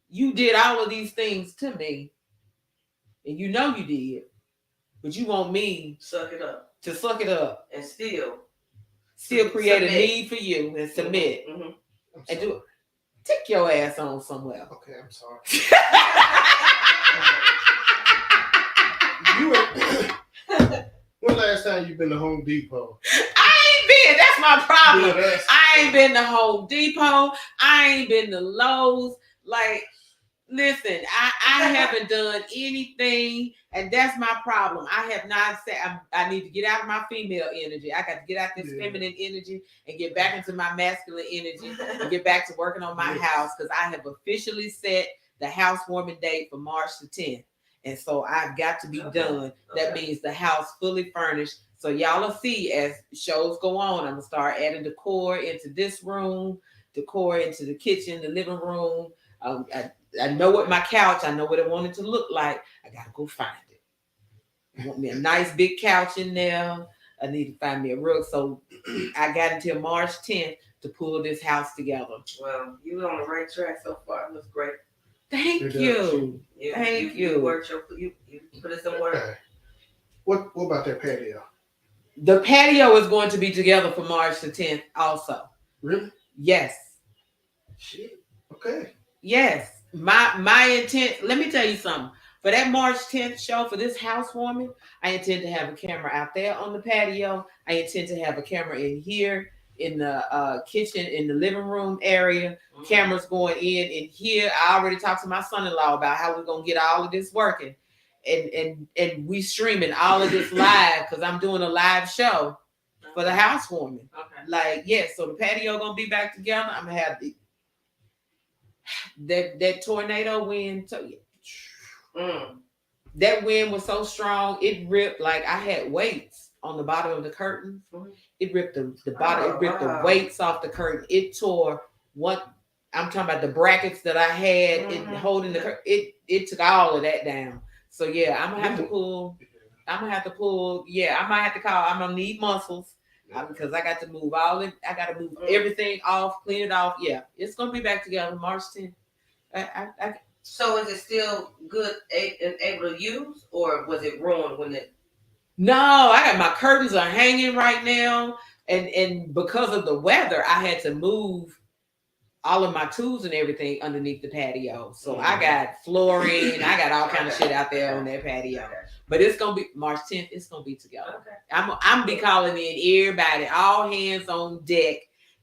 you did all of these things to me, and you know you did, but you want me suck it up and still create submit. a need for you and submit and do it. Take your ass on somewhere. Okay, I'm sorry. When last time you been to Home Depot? I ain't been. That's my problem. Yeah, I ain't been to Home Depot. I ain't been to Lowe's. Like, listen, I haven't done anything, and that's my problem. I have not said I need to get out of my female energy. I got to get out this feminine energy and get back into my masculine energy and get back to working on my house, because I have officially set the housewarming date for March the 10th. And so I've got to be done. That means the house fully furnished. So y'all will see as shows go on, I'm going to start adding decor into this room, decor into the kitchen, the living room. I know what my couch, I know what I want it to look like. I got to go find it. I want me a nice big couch in there. I need to find me a rug. So I got until March 10th to pull this house together. Well, you were on the right track so far. It was great. Thank you. Thank you. You put it somewhere. Okay. What about that patio? The patio is going to be together for March the 10th also. Really? Yes. Shit. Okay. Yes. My intent, let me tell you something. For that March 10th show, for this housewarming, I intend to have a camera out there on the patio. I intend to have a camera in here, in the kitchen, in the living room area. Cameras going in here. I already talked to my son-in-law about how we're going to get all of this working. And we streaming all of this live, because I'm doing a live show for the housewarming. Okay. Like, yes, so the patio going to be back together. I'm going to have that tornado wind. That wind was so strong, it ripped, like I had weights on the bottom of the curtain. It ripped the bottom, it ripped the weights off the curtain. It tore what I'm talking about, the brackets that I had in holding the curtain. It took all of that down. So yeah, I'm gonna have to pull. Yeah, I might have to call. I'm gonna need muscles because I got to move all it. I got to move everything off, clean it off. Yeah, it's gonna be back together March 10th. So is it still good and able to use, or was it ruined when it? No, I got my curtains are hanging right now, and because of the weather, I had to move all of my tools and everything underneath the patio. So I got flooring, I got all kind of shit out there on that patio. But it's gonna be March 10th. It's gonna be together. Okay. I'm be calling in everybody, all hands on deck,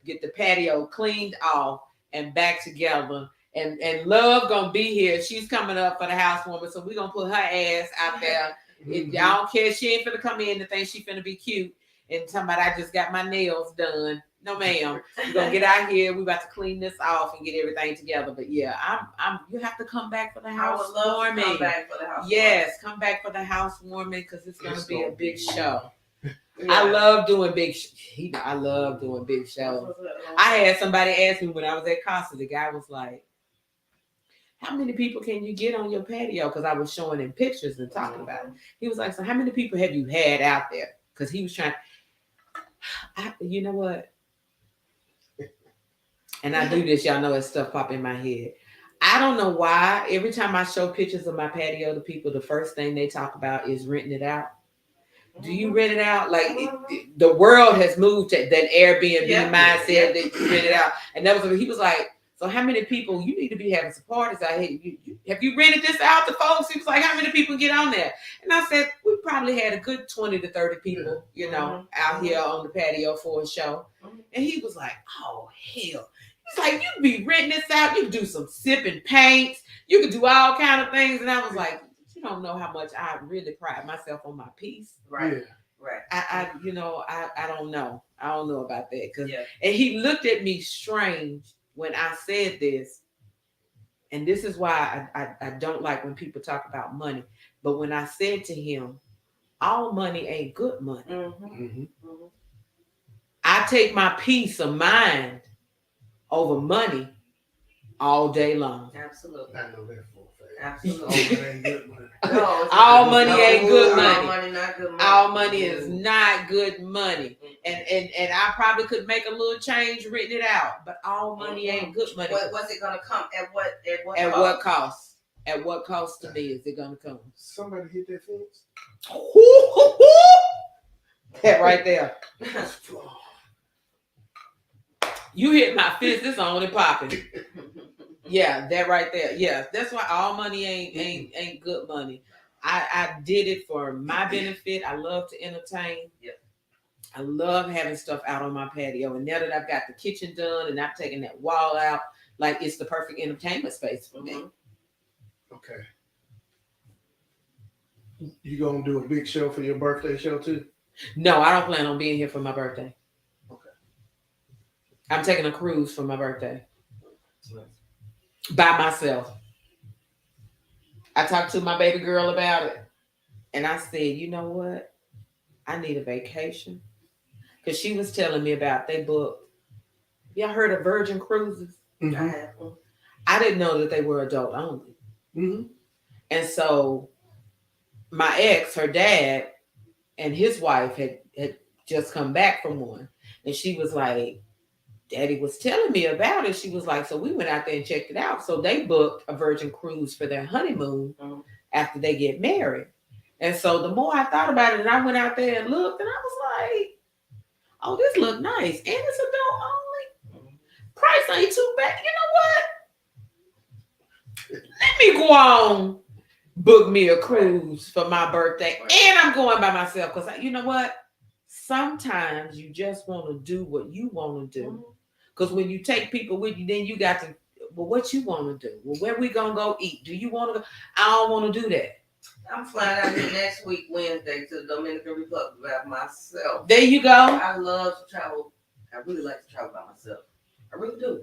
get the patio cleaned off and back together. And Love gonna be here. She's coming up for the housewarming, so we're gonna put her ass out there. I don't care. She ain't finna come in and think she finna be cute and talking about I just got my nails done. No, ma'am. We're gonna get out here. We about to clean this off and get everything together. But yeah, I'm. You have to come back for the housewarming. Come back for the housewarming. Yes, come back for the housewarming because it's gonna be a big show. Yeah. I love doing big. I love doing big shows. I had somebody ask me when I was at Casa. The guy was like, "How many people can you get on your patio?" Because I was showing him pictures and talking about it. He was like, "So how many people have you had out there?" Because he was trying. You know what? And I do this, y'all know that stuff pop in my head. I don't know why. Every time I show pictures of my patio to people, the first thing they talk about is renting it out. Do you rent it out? Like the world has moved to that Airbnb mindset that you rent it out. And that was he was like, so how many people you need to be having some parties out here? Have you rented this out to folks? He was like, how many people get on there? And I said, we probably had a good 20 to 30 people, out here on the patio for a show. And he was like, oh hell. He's like, you can be renting this out. You can do some sipping paints. You can do all kind of things. And I was like, you don't know how much I really pride myself on my peace. Right. Yeah. Right. I don't know. I don't know about that. And he looked at me strange when I said this. And this is why I don't like when people talk about money. But when I said to him, all money ain't good money. I take my peace of mind over money all day long. Absolutely. I know that for a fact. Absolutely. All money ain't good money. No, All money ain't good All money. money, not good money. All money is not good money. And I probably could make a little change written it out, but all money ain't good money. What's it gonna come at what cost? At what cost to me is it gonna come? Somebody hit that fence. That right there. You hit my fist. It's on and popping. Yeah, that right there. Yeah, that's why all money ain't good money. I did it for my benefit. I love to entertain. Yeah. I love having stuff out on my patio. And now that I've got the kitchen done and I've taken that wall out, like it's the perfect entertainment space for me. Okay. You gonna do a big show for your birthday show too? No, I don't plan on being here for my birthday. Okay. I'm taking a cruise for my birthday. By myself. I talked to my baby girl about it. And I said, you know what? I need a vacation. Because she was telling me about they booked. Y'all heard of Virgin Cruises? Mm-hmm. I didn't know that they were adult only. Mm-hmm. And so my ex, her dad, and his wife had just come back from one. And she was like, Daddy was telling me about it. She was like, so we went out there and checked it out. So they booked a Virgin Cruise for their honeymoon after they get married. And so the more I thought about it, and I went out there and looked, and I was like, oh, this look nice. And it's adult only. Price ain't too bad. You know what? Let me go on, book me a cruise for my birthday. And I'm going by myself because you know what? Sometimes you just want to do what you want to do. Because when you take people with you, then you got to, well, what you want to do? Well, where we going to go eat? Do you want to go? I don't want to do that. I'm flying out here next week, Wednesday, to the Dominican Republic by myself. There you go. I love to travel. I really like to travel by myself. I really do.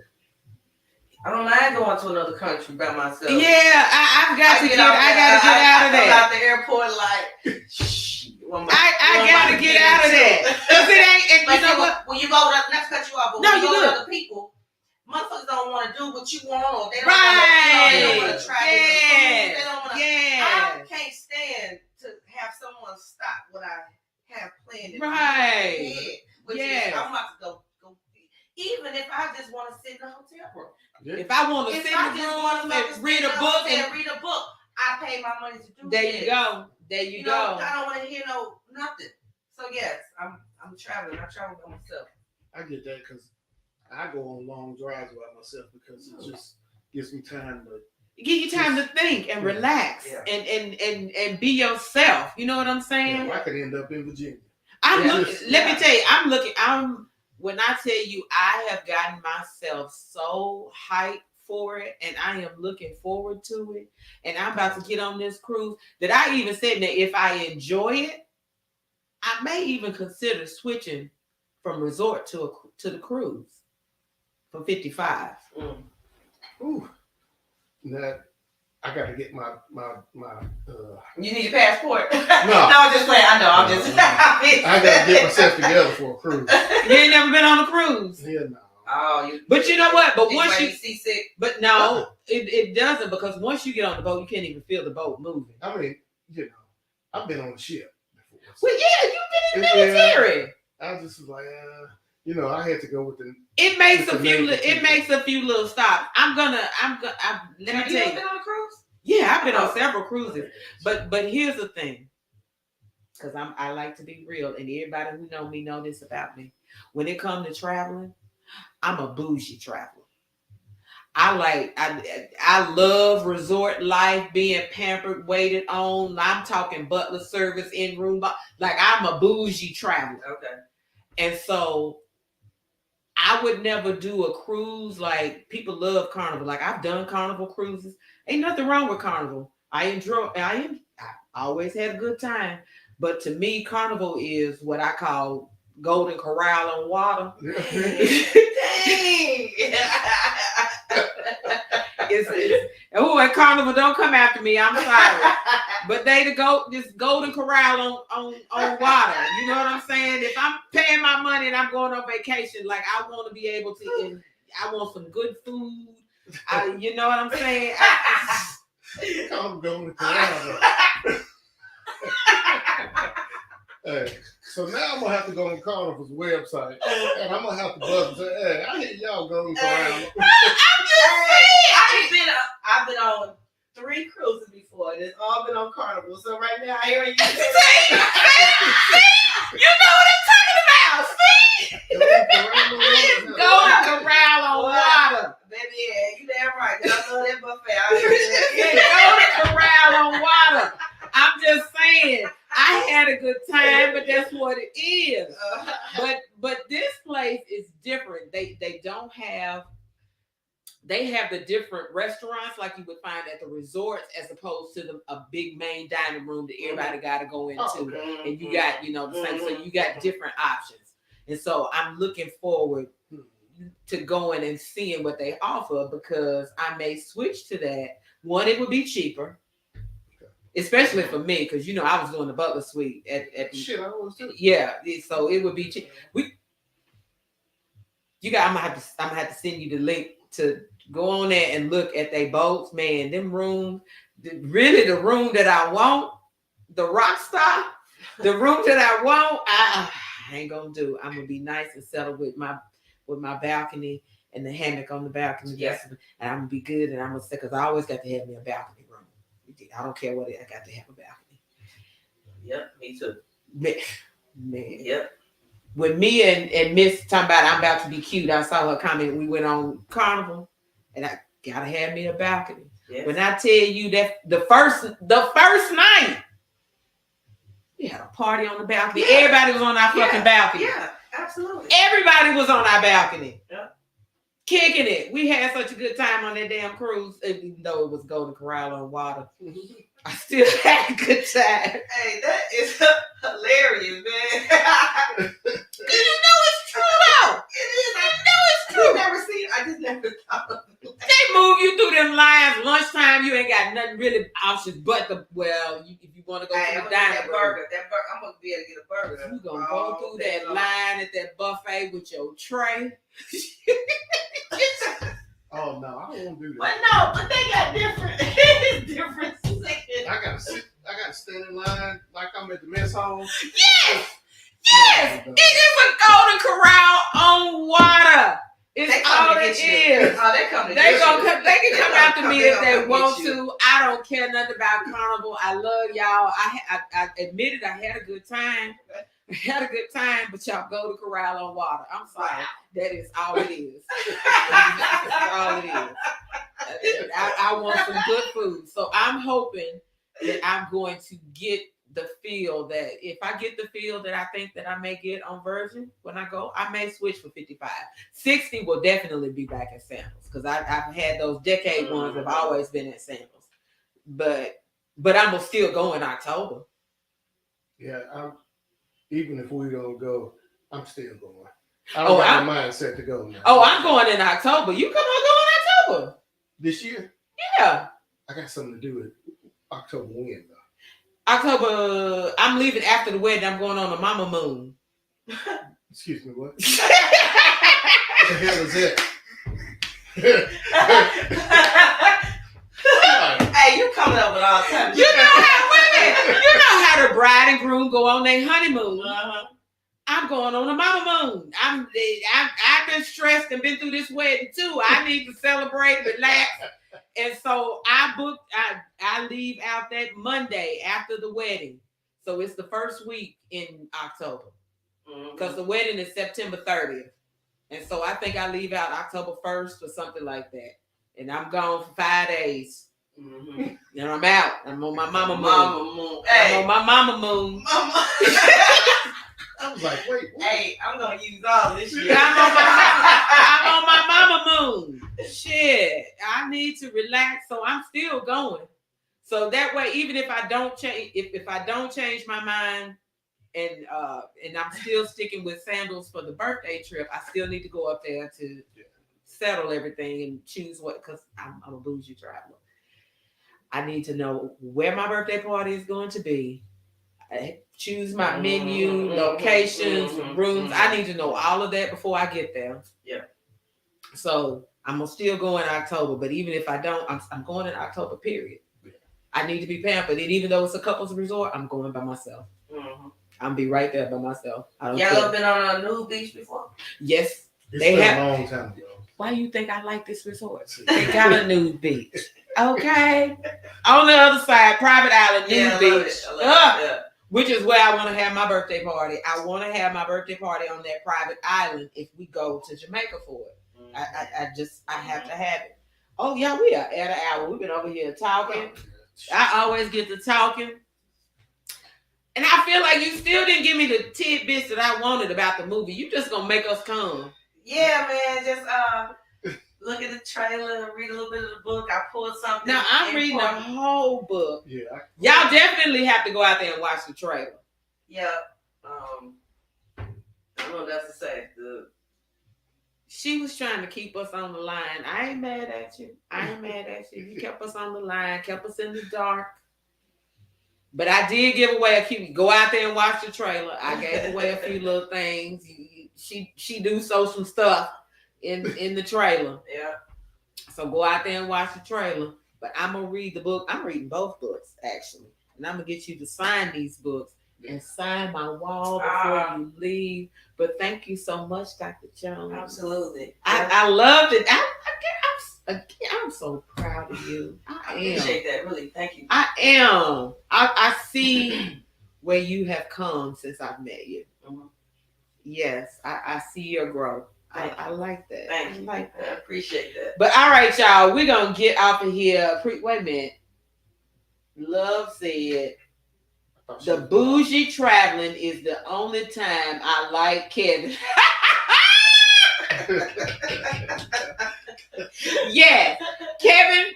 I don't mind going to another country by myself. Yeah, I got to get out of that. Out the airport like, shh. I gotta get out of that. Cause it ain't. And you know what? When you go to, not to cut you off, but when you go with other people, motherfuckers don't want to do what you want, or they don't want to try different food. They don't want to. I can't stand to have someone stop what I have planned. Right. Which is, I'm about to go. Even if I just want to sit in a hotel room. Yeah. If I want to sit in the room and read a book, I pay my money to do there this. You go. There you go. I don't want to hear nothing. So yes, I'm traveling. I travel by myself. I get that because I go on long drives by myself because it just gives me time to give you time to think and relax and be yourself. You know what I'm saying? Yeah, I could end up in Virginia. Let me tell you, when I tell you I have gotten myself so hyped for it and I am looking forward to it and I'm about to get on this cruise that I even said that if I enjoy it, I may even consider switching from resort to the cruise for 55. Ooh. Now I gotta get my You need a passport? No. No, I'm just playing. I know. I'm just. I gotta get myself together for a cruise. You ain't never been on a cruise? Yeah, no. Oh, but you know what? But once you seasick, but no, it doesn't because once you get on the boat, you can't even feel the boat moving. I mean, I've been on the ship before. Well, yeah, you've been in the military. I just was like, I had to go with the. It makes a few little stops. Let me tell you. Have you been on a cruise? Yeah, I've been on several cruises. But here's the thing, because I like to be real, and everybody who know me know this about me. When it comes to traveling, I'm a bougie traveler. I love resort life, being pampered, waited on. I'm talking butler service, in room, like I'm a bougie traveler. Okay. And so I would never do a cruise like people love Carnival. Like I've done Carnival cruises. Ain't nothing wrong with Carnival. I always had a good time. But to me, Carnival is what I call Golden Corral on water. Dang. And Carnival, don't come after me. I'm sorry. But this Golden Corral on water. You know what I'm saying? If I'm paying my money and I'm going on vacation, like I want to be able to, I want some good food, You know what I'm saying? Carnival going to Carnival. Hey, so now I'm gonna have to go on Carnival's website, and I'm gonna have to buzz and say, "Hey, I hear y'all going around." I've been on 3 cruises before, and it's all been on Carnival. So right now, I hear you. See? You know what I'm talking about. See? Golden Corral on water. Baby, yeah, you damn right. 'Cause I love that buffet. I hear Golden Corral on water. I'm just saying, I had a good time, but that's what it is. But this place is different. They don't have. They have the different restaurants like you would find at the resorts, as opposed to a big main dining room that everybody got to go into, and you got the same. So you got different options, and so I'm looking forward to going and seeing what they offer, because I may switch to that. One, it would be cheaper. Especially for me, because I was doing the Butler Suite at Shit, I always do. Yeah, so it would be cheap. I'm gonna have to send you the link to go on there and look at their boats, man. Them rooms, really the room that I want, the Rockstar, the room that I want, I ain't gonna do. I'm gonna be nice and settled with my balcony and the hammock on the balcony. Yes, and I'm gonna be good, and I'm gonna say, because I always got to have me a balcony room. I don't care what I got to have a balcony. Yep, me too. Man. Yep. When me and Miss talking about I'm about to be cute, I saw her comment. We went on Carnival, and I gotta have me a balcony. Yes. When I tell you that the first night, we had a party on the balcony. Yeah. Everybody was on our fucking balcony. Yeah, absolutely. Everybody was on our balcony. Yeah. Kicking it. We had such a good time on that damn cruise, even though it was Golden Corral on water. I still had a good time. Hey, that is hilarious, man. It's true though. It is. I know it's true. I just never thought of it. They move you through them lines. Lunchtime, you ain't got nothing really options but if you want to go to the dining room. I'm gonna be able to get a burger. You gonna go through that line at that buffet with your tray. Oh no, I don't want to do But that. but they got different differences. I gotta stand in line like I'm at the mess hall. Yes, it is a Golden Corral on water. It's all it is. Oh, they come to They can come after me if they want to. I don't care nothing about Carnival. I love y'all. I admitted I had a good time. But y'all go to Corral on water. I'm sorry. Wow. That is all it is. That's all it is. I want some good food. So I'm hoping that I'm going to get the feel that if I get the feel that I think that I may get on Virgin when I go, I may switch for 55. 60 will definitely be back at Sandals, because I've had those decade ones have always been at Sandals. But I'm gonna still go in October. Yeah, even if we don't go, I'm still going. I don't got my mindset to go now. Oh, I'm going in October. You come on, go in October. This year? Yeah. I got something to do with October when, though. October, I'm leaving after the wedding. I'm going on a mama moon. Excuse me, what? What the hell is that? Hey, you coming up with all kinds of You know how the bride and groom go on their honeymoon. Uh-huh. I'm going on a mama moon. I've been stressed and been through this wedding too. I need to celebrate, relax. And so I leave out that Monday after the wedding. So it's the first week in October. Because the wedding is September 30th. And so I think I leave out October 1st or something like that. And I'm gone for 5 days. And I'm out. I'm on my mama moon. Hey. I'm on my mama moon. Mama. I was like, wait. What? Hey, I'm going to use all this shit. I'm on my mama moon. Shit. I need to relax, so I'm still going. So that way, even if I don't change, if I don't change my mind, and I'm still sticking with Sandals for the birthday trip, I still need to go up there to settle everything and choose what, because I'm a bougie traveler. I need to know where my birthday party is going to be. I choose my menu, locations, rooms. I need to know all of that before I get there. Yeah. So I'm gonna still go in October, but even if I don't, I'm going in October. Period. I need to be pampered, and even though it's a couples resort, I'm going by myself. Mm-hmm. I'm be right there by myself. I don't Y'all care. ever been on a nude beach before? Yes, They have a long time ago. Why do you think I like this resort? They got a nude beach. Okay. On the other side, private island, nude beach. Which is where I want to have my birthday party. I want to have my birthday party on that private island if we go to Jamaica for it. I have to have it. Oh, yeah, we are at an hour. We've been over here talking. I always get to talking. And I feel like you still didn't give me the tidbits that I wanted about the movie. You just gonna make us come. Yeah, man. Just look at the trailer, read a little bit of the book. I pulled something. Now I'm reading the whole book. Yeah. Y'all definitely have to go out there and watch the trailer. Yeah. I don't know what else to say. She was trying to keep us on the line. I ain't mad at you. You kept us on the line, kept us in the dark. But I did give away a few. Go out there and watch the trailer. I gave away a few little things. She do some stuff in the trailer. Yeah. So go out there and watch the trailer. But I'm gonna read the book. I'm reading both books actually, and I'm gonna get you to sign these books and sign my wall before you leave. But thank you so much, Dr. Jones. Absolutely. I loved it. I'm so proud of you. I appreciate that. Really, thank you. I am. I see where you have come since I've met you. Mm-hmm. Yes, I see your growth. I like that. Thank you. I like that. I appreciate that. But all right, y'all, we're gonna get off of here. Wait a minute. Love said the bougie traveling is the only time I like Kevin. Yes, Kevin,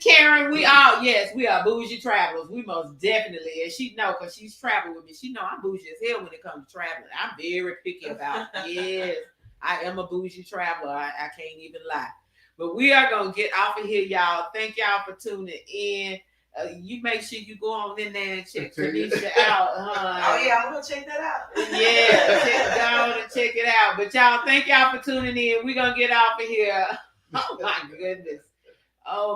Karen, we are bougie travelers. We most definitely, and she know because she's traveled with me. She know I'm bougie as hell when it comes to traveling. I'm very picky about it. Yes, I am a bougie traveler. I can't even lie. But we are gonna get off of here, y'all. Thank y'all for tuning in. You make sure you go on in there and check Tanisha out. Oh yeah, I'm gonna check that out. Yeah, go on and check it out. But y'all, thank y'all for tuning in. We're gonna get off of here. Oh my goodness. Oh.